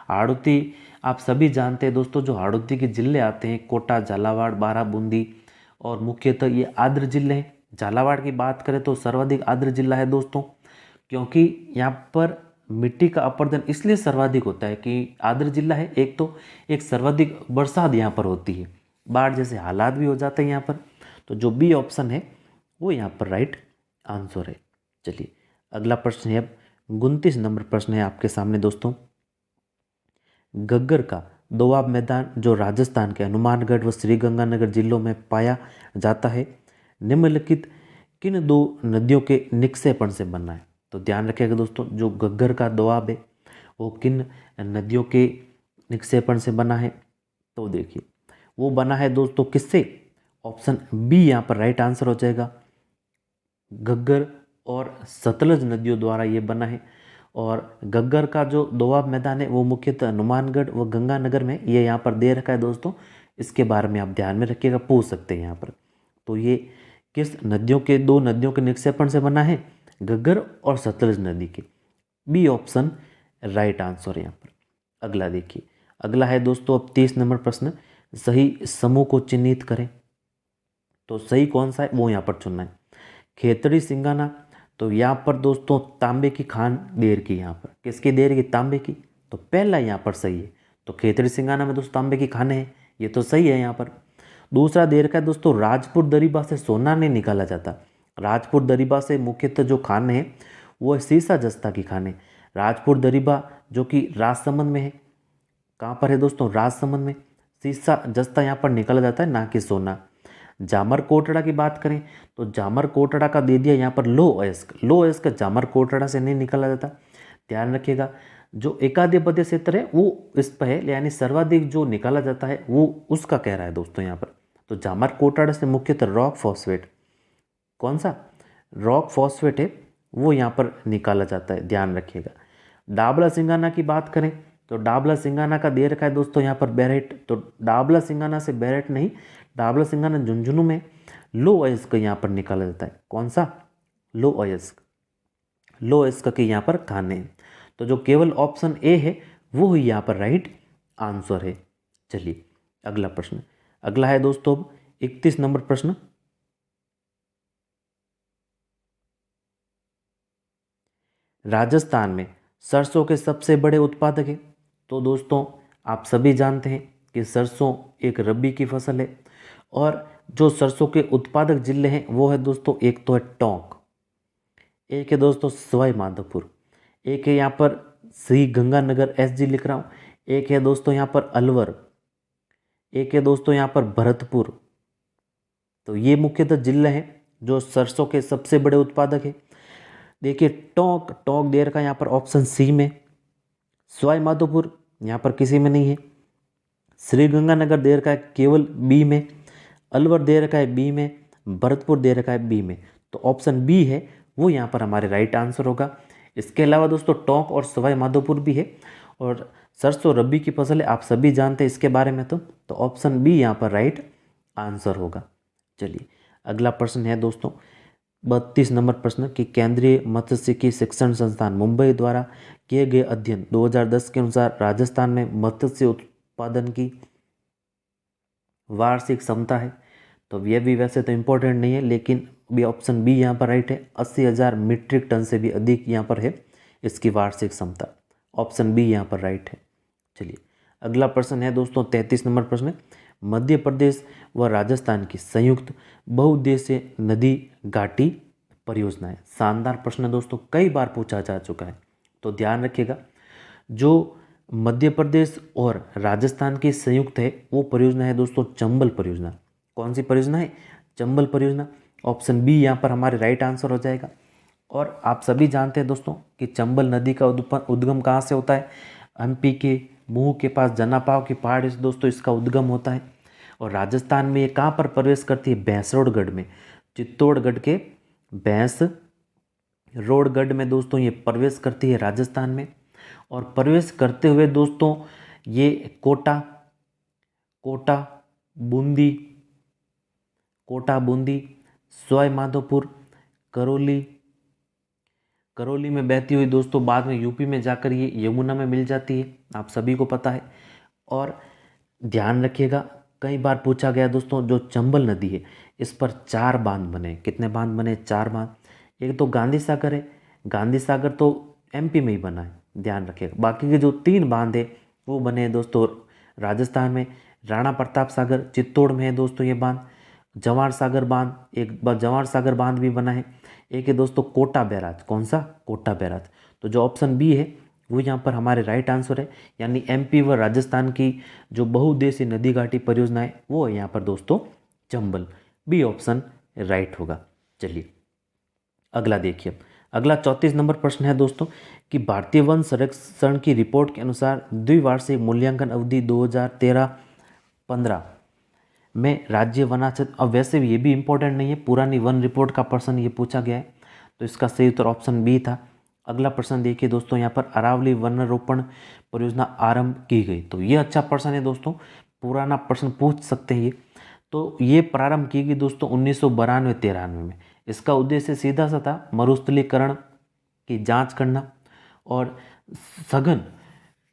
हाड़ौती आप सभी जानते हैं दोस्तों, जो हाड़ौती के जिले आते हैं कोटा, झालावाड़, बारां, बूंदी, और मुख्यतः ये आर्द्र जिले हैं। झालावाड़ की बात करें तो सर्वाधिक आर्द्र जिला है दोस्तों, क्योंकि यहाँ पर मिट्टी का अपरदन इसलिए सर्वाधिक होता है कि आर्द्र जिला है एक, तो एक सर्वाधिक बरसात यहाँ पर होती है, बाढ़ जैसे हालात भी हो जाते हैं यहाँ पर। तो जो बी ऑप्शन है वो यहाँ पर राइट आंसर है। चलिए, अगला प्रश्न है अब 29 नंबर प्रश्न है आपके सामने दोस्तों। घग्गर का दोआब मैदान जो राजस्थान के हनुमानगढ़ व श्रीगंगानगर जिलों में पाया जाता है, निम्नलिखित किन दो नदियों के निक्षेपण से बना है? तो ध्यान रखिएगा दोस्तों, जो घग्गर का दोआब है वो किन नदियों के निक्षेपण से बना है? तो देखिए, वो बना है दोस्तों किससे? ऑप्शन बी यहाँ पर राइट आंसर हो जाएगा। घग्गर और सतलज नदियों द्वारा ये बना है। और घग्गर का जो दोआब मैदान है वो मुख्यतः हनुमानगढ़ व गंगानगर में ये यहाँ पर दे रखा है दोस्तों। इसके बारे में आप ध्यान में रखिएगा, पूछ सकते हैं यहाँ पर। तो ये किस नदियों के, दो नदियों के निक्षेपण से बना है? घग्गर और सतलज नदी के। बी ऑप्शन राइट आंसर है यहाँ पर। अगला देखिए, अगला है दोस्तों अब 30 नंबर प्रश्न। सही समूह को चिन्हित करें। तो सही कौन सा है वो यहाँ पर चुनना है। खेतड़ी सिंगाना, तो यहाँ पर दोस्तों तांबे की खान देर की, यहाँ पर किसकी देर की? तांबे की। तो पहला यहाँ पर सही है। तो खेतड़ी सिंगाना में दोस्तों तांबे की खाने हैं, ये तो सही है यहाँ पर। दूसरा दे रखा है दोस्तों, राजपुर दरीबा से सोना नहीं निकाला जाता। राजपुर दरीबा से मुख्यतः जो खाने हैं वो है सीसा जस्ता की खाने। राजपुर दरीबा जो कि राजसमंद में है, कहाँ पर है दोस्तों, राजसमंद में। सीसा जस्ता यहाँ पर निकाला जाता है, ना कि सोना। जामर कोटड़ा की बात करें तो जामर कोटड़ा का दे दिया यहाँ पर लो अयस्क। लो अयस्क जामर कोटड़ा से नहीं निकाला जाता, ध्यान रखिएगा। जो एकाधिपत्य क्षेत्र है वो इस पर है, यानी सर्वाधिक जो निकाला जाता है वो उसका कह रहा है दोस्तों यहाँ पर। तो जामर कोटड़ा से मुख्यतः रॉक फॉस्फेट, कौन सा, रॉक फॉस्फेट है, वो यहाँ पर निकाला जाता है, ध्यान रखिएगा। डाबला सिंगाना की बात करें तो डाबला सिंगाना का दे रखा है दोस्तों यहाँ पर बैरेट। तो डाबला सिंगाना से बैरेट नहीं, डाबला सिंगाना झुंझुनू में लो अयस्क यहाँ पर निकाला जाता है, कौन सा, लो अयस्क। लो अयस्क के यहाँ पर खाने हैं। तो जो केवल ऑप्शन ए है वो ही यहाँ पर राइट आंसर है। चलिए अगला प्रश्न, अगला है दोस्तों 31 नंबर प्रश्न। राजस्थान में सरसों के सबसे बड़े उत्पादक है। तो दोस्तों आप सभी जानते हैं कि सरसों एक रबी की फसल है, और जो सरसों के उत्पादक जिले हैं वो है दोस्तों, एक तो है टोंक, एक है दोस्तों सवाई माधोपुर, एक है यहाँ पर श्री गंगानगर एसजी लिख रहा हूँ, एक है दोस्तों यहाँ पर अलवर, एक है दोस्तों यहाँ पर भरतपुर। तो ये मुख्यतः जिले हैं जो सरसों के सबसे बड़े उत्पादक है। देखिए टोंक, टोंक दे रखा है यहाँ पर ऑप्शन सी में, सवाई माधोपुर यहाँ पर किसी में नहीं है, श्री गंगानगर दे रखा है केवल बी में, अलवर दे रखा है बी में, भरतपुर दे रखा है बी में। तो ऑप्शन बी है वो यहाँ पर हमारे राइट आंसर होगा। इसके अलावा दोस्तों टोंक और सवाई माधोपुर भी है, और सरसों रबी की फसल है, आप सभी जानते हैं इसके बारे में। तो ऑप्शन बी यहाँ पर राइट आंसर होगा। चलिए अगला प्रश्न है दोस्तों 32 नंबर प्रश्न कि केंद्रीय मत्स्यिकी शिक्षण संस्थान मुंबई द्वारा किए गए अध्ययन 2010 के अनुसार राजस्थान में मत्स्य उत्पादन की वार्षिक क्षमता है। तो यह भी वैसे तो इम्पोर्टेंट नहीं है, लेकिन भी ऑप्शन बी यहाँ पर राइट है, 80,000 मीट्रिक टन से भी अधिक यहाँ पर है इसकी वार्षिक क्षमता। ऑप्शन बी यहाँ पर राइट है। चलिए अगला प्रश्न है दोस्तों 33 नंबर प्रश्न, मध्य प्रदेश व राजस्थान की संयुक्त बहुउद्देशीय नदी घाटी परियोजना है। शानदार प्रश्न है दोस्तों, कई बार पूछा जा चुका है। तो ध्यान रखिएगा, जो मध्य प्रदेश और राजस्थान की संयुक्त है वो परियोजना है दोस्तों चंबल परियोजना। कौन सी परियोजना है, चंबल परियोजना। ऑप्शन बी यहाँ पर हमारे राइट आंसर हो जाएगा। और आप सभी जानते हैं दोस्तों कि चंबल नदी का उद्गम कहाँ से होता है, एमपी के मुंह के पास जनापाव की पहाड़ी से दोस्तों इसका उद्गम होता है। और राजस्थान में ये कहाँ पर प्रवेश करती है, भैंसरोडगढ़ में, चित्तौड़गढ़ के भैंसरोडगढ़ में दोस्तों ये प्रवेश करती है राजस्थान में। और प्रवेश करते हुए दोस्तों ये कोटा, कोटा बूंदी, कोटा बूंदी, सवाई माधोपुर, करौली, करौली में बहती हुई दोस्तों बाद में यूपी में जाकर ये यमुना में मिल जाती है, आप सभी को पता है। और ध्यान रखिएगा, कई बार पूछा गया दोस्तों, जो चंबल नदी है इस पर 4 बांध बने। कितने बांध बने, 4 बांध। एक तो गांधी सागर है, गांधी सागर तो एमपी में ही बना है, ध्यान रखिएगा। बाकी के जो 3 बांध है वो बने हैं दोस्तों राजस्थान में, राणा प्रताप सागर चित्तौड़ में है दोस्तों ये बांध, जवाहर सागर बांध, एक बार जवाहर सागर बांध भी बना है, एक है दोस्तों कोटा बैराज। कौन सा, कोटा बैराज। तो जो ऑप्शन बी है वो यहाँ पर हमारे राइट आंसर है, यानी एमपी व राजस्थान की जो बहुउद्देशीय नदी घाटी परियोजना है वो है यहाँ पर दोस्तों चंबल। बी ऑप्शन राइट होगा। चलिए अगला देखिए, अगला 34 नंबर प्रश्न है दोस्तों कि भारतीय वन संरक्षण की रिपोर्ट के अनुसार द्विवार्षिक मूल्यांकन अवधि 2013-15 में राज्य वनाक्षेत्र, अब वैसे भी ये भी इम्पोर्टेंट नहीं है, पुरानी वन रिपोर्ट का प्रश्न ये पूछा गया है, तो इसका सही उत्तर ऑप्शन बी था। अगला प्रश्न देखिए दोस्तों, यहाँ पर अरावली वनारोपण परियोजना आरंभ की गई। तो ये अच्छा प्रश्न है दोस्तों, पुराना प्रश्न पूछ सकते हैं ये। तो ये प्रारंभ की गई दोस्तों 1992-93 में। इसका उद्देश्य सीधा सा था, मरुस्थलीकरण की जांच करना और सघन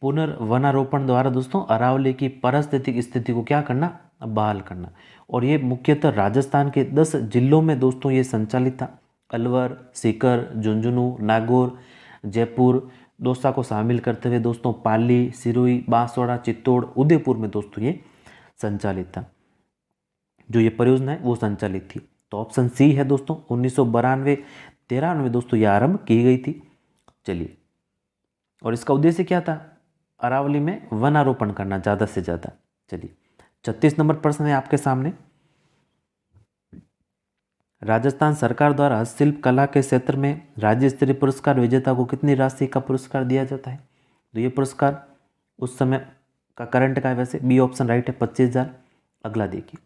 पुनर्वनारोपण द्वारा दोस्तों अरावली की पारिस्थितिक स्थिति को क्या करना, बहाल करना। और ये मुख्यतः राजस्थान के 10 जिलों में दोस्तों ये संचालित था, अलवर, सीकर, झुंझुनू, नागौर, जयपुर, दौसा को शामिल करते हुए दोस्तों पाली, सिरोही, बांसवाड़ा, चित्तौड़, उदयपुर में दोस्तों ये संचालित था, जो ये परियोजना है वो संचालित थी। तो ऑप्शन सी है दोस्तों 1992-93 दोस्तों ये आरंभ की गई थी। चलिए, और इसका उद्देश्य क्या था? अरावली में वनारोपण करना ज़्यादा से ज़्यादा। चलिए, 36 नंबर प्रश्न है आपके सामने। राजस्थान सरकार द्वारा हस्तशिल्प कला के क्षेत्र में राज्य स्तरीय पुरस्कार विजेता को कितनी राशि का पुरस्कार दिया जाता है? तो ये पुरस्कार उस समय का करंट का है, वैसे बी ऑप्शन राइट है, 25,000। अगला देखिए,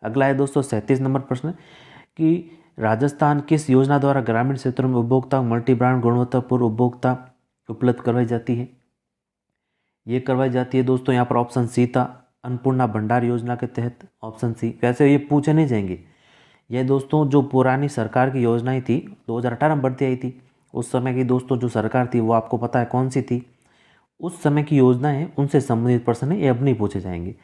अगला है दोस्तों 37 नंबर प्रश्न कि राजस्थान किस योजना द्वारा ग्रामीण क्षेत्रों में उपभोक्ता मल्टी ब्रांड गुणवत्तापूर्ण उपभोक्ता उपलब्ध करवाई जाती है? ये करवाई जाती है दोस्तों यहाँ पर ऑप्शन सी था, अन्नपूर्णा भंडार योजना के तहत, ऑप्शन सी। वैसे ये पूछे नहीं जाएंगे, ये दोस्तों जो पुरानी सरकार की योजनाएं थी 2018 में बढ़ती आई थी, उस समय की दोस्तों जो सरकार थी वो आपको पता है कौन सी थी, उस समय की योजनाएं हैं उनसे संबंधित प्रश्न है, ये अब नहीं पूछे जाएंगे।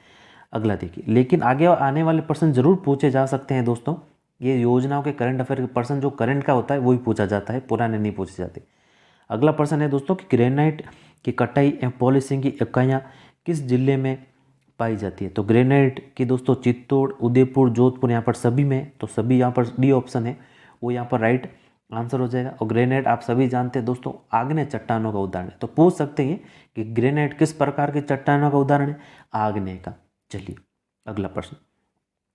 अगला देखिए, लेकिन आगे आने वाले प्रश्न जरूर पूछे जा सकते हैं दोस्तों, ये योजनाओं के करंट अफेयर के प्रश्न जो करंट का होता है वही पूछा जाता है, पुराने नहीं पूछे जाते। अगला प्रश्न है दोस्तों कि ग्रेनाइट की कटाई एवं पॉलिशिंग की इकाइयाँ किस जिले में पाई जाती है? तो ग्रेनाइट की दोस्तों चित्तौड़, उदयपुर, जोधपुर, यहाँ पर सभी में, तो सभी यहाँ पर डी ऑप्शन है वो यहाँ पर राइट आंसर हो जाएगा। और ग्रेनाइट आप सभी जानते हैं दोस्तों आग्नेय चट्टानों का उदाहरण है, तो पूछ सकते हैं कि ग्रेनाइट किस प्रकार के चट्टानों का उदाहरण है? आग्नेय का। चलिए, अगला प्रश्न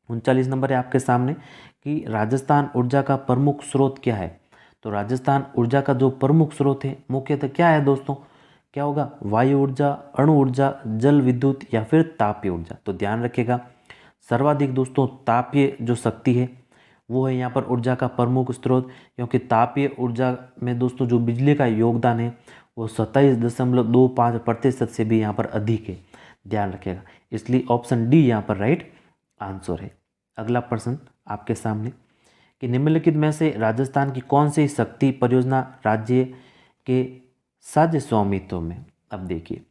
39 नंबर है आपके सामने कि राजस्थान ऊर्जा का प्रमुख स्रोत क्या है? तो राजस्थान ऊर्जा का जो प्रमुख स्रोत है मुख्यतः क्या है दोस्तों? क्या होगा? वायु ऊर्जा, अणु ऊर्जा, जल विद्युत या फिर तापीय ऊर्जा। तो ध्यान रखिएगा, सर्वाधिक दोस्तों तापीय जो शक्ति है वो है यहाँ पर ऊर्जा का प्रमुख स्रोत, क्योंकि तापीय ऊर्जा में दोस्तों जो बिजली का योगदान है वो 27.25% से भी यहाँ पर अधिक है, ध्यान रखिएगा। इसलिए ऑप्शन डी यहाँ पर राइट आंसर है। अगला प्रश्न आपके सामने कि निम्नलिखित में से राजस्थान की कौन सी शक्ति परियोजना राज्य के साझे स्वामित्व में? अब देखिए,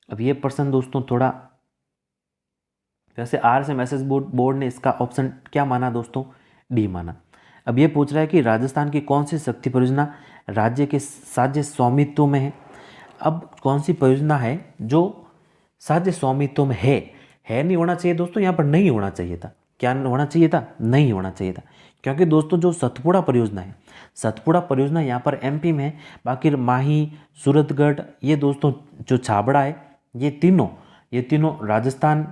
अब ये प्रश्न दोस्तों थोड़ा, वैसे RSM बोर्ड ने इसका ऑप्शन क्या माना दोस्तों? डी माना। अब ये पूछ रहा है कि राजस्थान की कौन सी शक्ति परियोजना राज्य के साझे स्वामित्व में है? अब कौन सी परियोजना है जो साझे स्वामित्व में है नहीं होना चाहिए दोस्तों, यहाँ पर नहीं होना चाहिए था। क्या होना चाहिए था? नहीं होना चाहिए था, क्योंकि दोस्तों जो सतपुड़ा परियोजना है, सतपुड़ा परियोजना यहाँ पर MP में है, बाकी माही, सूरतगढ़, ये दोस्तों जो छाबड़ा है, ये तीनों राजस्थान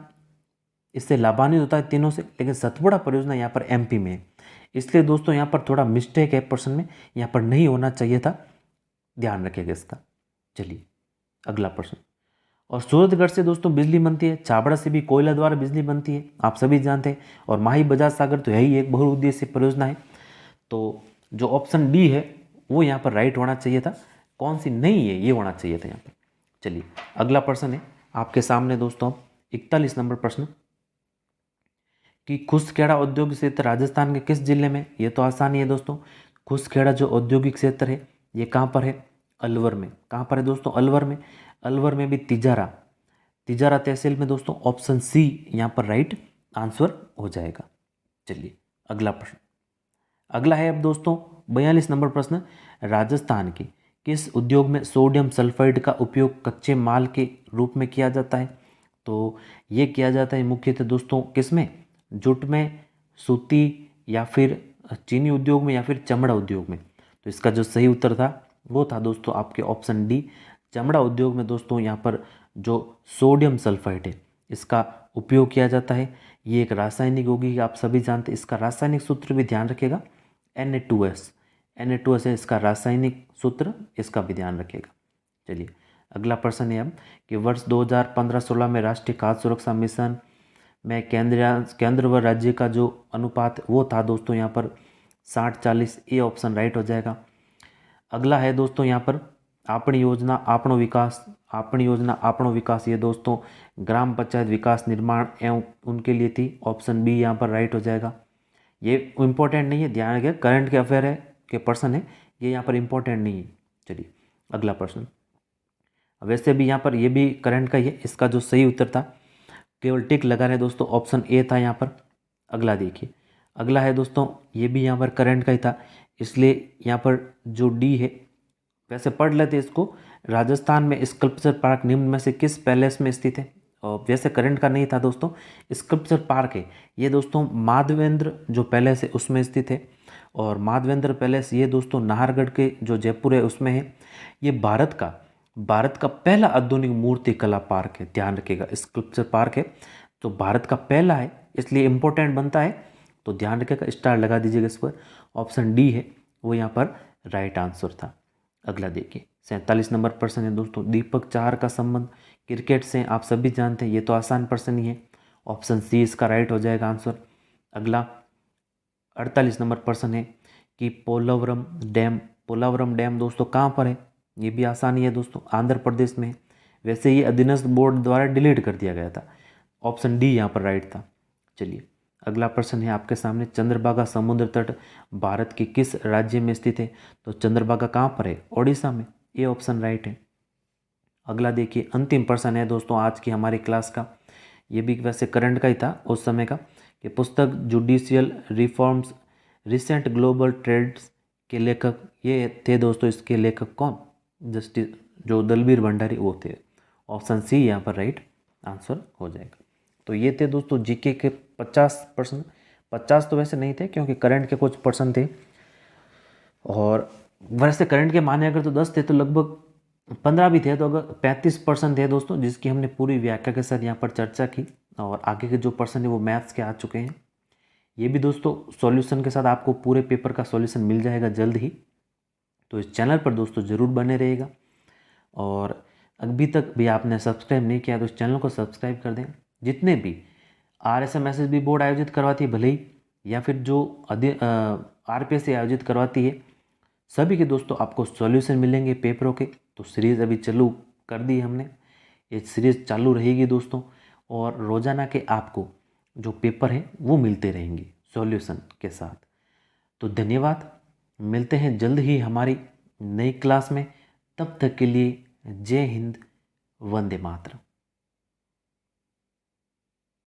इससे लाभान्वित होता है तीनों से, लेकिन सतपुड़ा परियोजना यहाँ पर MP में है। इसलिए दोस्तों यहाँ पर थोड़ा मिस्टेक है प्रश्न में, यहाँ पर नहीं होना चाहिए था, ध्यान रखिएगा इसका। चलिए, अगला प्रश्न, और सूरतगढ़ से दोस्तों बिजली बनती है, छाबड़ा से भी कोयला द्वारा बिजली बनती है, आप सभी जानते हैं, और माही बजाज सागर तो यही एक बहुउद्देशीय परियोजना है। तो जो ऑप्शन डी है वो यहाँ पर राइट होना चाहिए था, कौन सी नहीं है ये होना चाहिए था यहाँ पर। चलिए, अगला प्रश्न है आपके सामने दोस्तों 41 नंबर प्रश्न कि खुसखेड़ा औद्योगिक क्षेत्र राजस्थान के किस जिले में? ये तो आसानी है दोस्तों, खुसखेड़ा जो औद्योगिक क्षेत्र है ये कहाँ पर है? अलवर में। कहाँ पर है दोस्तों? अलवर में। अलवर में भी तिजारा तहसील में दोस्तों, ऑप्शन सी यहाँ पर राइट आंसर हो जाएगा। चलिए, अगला प्रश्न, अगला है अब दोस्तों 42 नंबर प्रश्न, राजस्थान के किस उद्योग में सोडियम सल्फाइड का उपयोग कच्चे माल के रूप में किया जाता है? तो ये किया जाता है मुख्यतः दोस्तों किस में? जूट में, सूती, या फिर चीनी उद्योग में, या फिर चमड़ा उद्योग में। तो इसका जो सही उत्तर था वो था दोस्तों आपके ऑप्शन डी, चमड़ा उद्योग में दोस्तों यहाँ पर जो सोडियम सल्फाइड है इसका उपयोग किया जाता है। ये एक रासायनिक होगी, आप सभी जानते हैं, इसका रासायनिक सूत्र भी ध्यान रखिएगा, Na2S है इसका रासायनिक सूत्र, इसका भी ध्यान रखिएगा। चलिए, अगला प्रश्न है अब कि वर्ष 2015-16 में राष्ट्रीय खाद्य सुरक्षा मिशन में केंद्र व राज्य का जो अनुपात वो था दोस्तों यहाँ पर 60-40, ये ऑप्शन राइट हो जाएगा। अगला है दोस्तों यहाँ पर आपणी योजना आपणो विकास, ये दोस्तों ग्राम पंचायत विकास निर्माण एवं उनके लिए थी, ऑप्शन बी यहाँ पर राइट हो जाएगा। ये इम्पोर्टेंट नहीं है, ध्यान रखिए, करंट के अफेयर है के पर्सन है, ये यहाँ पर इम्पोर्टेंट नहीं है। चलिए, अगला प्रश्न, वैसे भी यहाँ पर ये भी करंट का ही है, इसका जो सही उत्तर था केवल टिक लगा रहे दोस्तों, ऑप्शन ए था यहाँ पर। अगला देखिए, अगला है दोस्तों ये भी यहाँ पर करंट का ही था, इसलिए यहाँ पर जो डी है, वैसे पढ़ लेते इसको, राजस्थान में स्कल्पचर पार्क निम्न में से किस पैलेस में स्थित है? और वैसे करंट का नहीं था दोस्तों, स्कल्पचर पार्क है ये दोस्तों, माधवेंद्र जो पैलेस है उसमें स्थित है। और माधवेंद्र पैलेस ये दोस्तों नाहरगढ़ के जो जयपुर है उसमें है। ये भारत का पहला आधुनिक मूर्ति कला पार्क है, ध्यान रखिएगा, स्कल्पचर पार्क है तो भारत का पहला है, इसलिए इम्पोर्टेंट बनता है, तो ध्यान रखिएगा, स्टार लगा दीजिएगा इस पर। ऑप्शन डी है वो यहाँ पर राइट आंसर था। अगला देखिए 47 नंबर प्रश्न है दोस्तों, दीपक चाहर का संबंध क्रिकेट से आप सभी जानते हैं, ये तो आसान प्रश्न ही है, ऑप्शन सी इसका राइट हो जाएगा आंसर। अगला 48 नंबर प्रश्न है कि पोलावरम डैम दोस्तों कहाँ पर है? ये भी आसान ही है दोस्तों, आंध्र प्रदेश में है। वैसे ये अधीनस्थ बोर्ड द्वारा डिलीट कर दिया गया था, ऑप्शन डी यहाँ पर राइट था। चलिए अगला प्रश्न है आपके सामने, चंद्रभागा समुद्र तट भारत के किस राज्य में स्थित है? तो चंद्रभागा कहाँ पर है? ओडिशा में, ये ऑप्शन राइट है। अगला देखिए अंतिम प्रश्न है दोस्तों आज की हमारी क्लास का, ये भी वैसे करंट का ही था उस समय का, कि पुस्तक judicial reforms recent global trades के लेखक ये थे दोस्तों, इसके लेखक कौन? जस्टिस जो दलबीर भंडारी वो थे। ऑप्शन सी यहाँ पर राइट आंसर हो जाएगा। तो ये थे दोस्तों जीके के 50 प्रश्न, 50 तो वैसे नहीं थे क्योंकि करंट के कुछ प्रश्न थे, और वैसे करंट के माने अगर तो 10 थे तो लगभग 15 भी थे, तो अगर 35% थे दोस्तों, जिसकी हमने पूरी व्याख्या के साथ यहाँ पर चर्चा की। और आगे के जो प्रश्न है वो मैथ्स के आ चुके हैं। ये भी दोस्तों सॉल्यूशन के साथ आपको पूरे पेपर का सॉल्यूशन मिल जाएगा जल्द ही, तो इस चैनल पर दोस्तों ज़रूर बने रहेगा। और अभी तक भी आपने सब्सक्राइब नहीं किया तो इस चैनल को सब्सक्राइब कर दें। जितने भी RSMSSB बोर्ड आयोजित करवाती है भले ही, या फिर जो RPSC आयोजित करवाती है, सभी के दोस्तों आपको सॉल्यूशन मिलेंगे पेपरों के। तो सीरीज़ अभी चालू कर दी हमने, ये सीरीज़ चालू रहेगी दोस्तों, और रोज़ाना के आपको जो पेपर हैं वो मिलते रहेंगे सॉल्यूशन के साथ। तो धन्यवाद, मिलते हैं जल्द ही हमारी नई क्लास में, तब तक के लिए जय हिंद, वंदे मातरम।